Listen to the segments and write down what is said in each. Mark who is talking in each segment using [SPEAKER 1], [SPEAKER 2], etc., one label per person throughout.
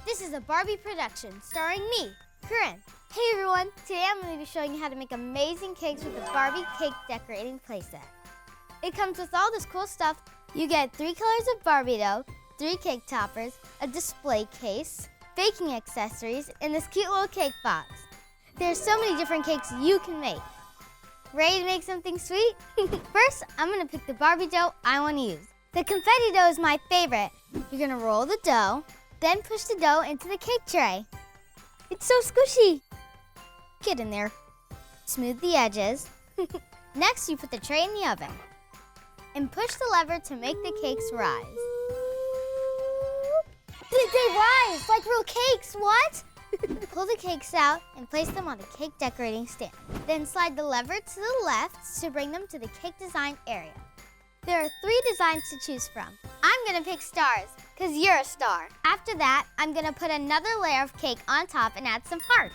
[SPEAKER 1] This is a Barbie production starring me, Corinne. Hey everyone, today I'm going to be showing you how to make amazing cakes with the Barbie Cake Decorating Playset. It comes with all this cool stuff. You get 3 colors of Barbie dough, 3 cake toppers, a display case, baking accessories, and this cute little cake box. There's so many different cakes you can make. Ready to make something sweet? First, I'm going to pick the Barbie dough I want to use. The confetti dough is my favorite. You're going to roll the dough, then push the dough into the cake tray. It's so squishy. Get in there. Smooth the edges. Next, you put the tray in the oven and push the lever to make the cakes rise. They rise like real cakes, what? Pull the cakes out and place them on the cake decorating stand. Then slide the lever to the left to bring them to the cake design area. There are 3 designs to choose from. I'm gonna pick stars, because you're a star. After that, I'm gonna put another layer of cake on top and add some hearts.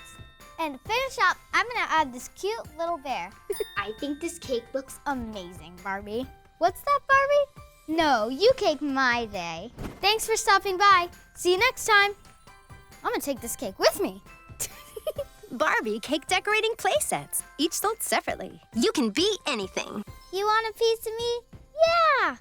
[SPEAKER 1] And to finish up, I'm gonna add this cute little bear. I think this cake looks amazing, Barbie. What's that, Barbie? No, you cake my day. Thanks for stopping by. See you next time. I'm gonna take this cake with me.
[SPEAKER 2] Barbie Cake Decorating Playsets, each sold separately. You can be anything.
[SPEAKER 1] You want a piece of me? Yeah!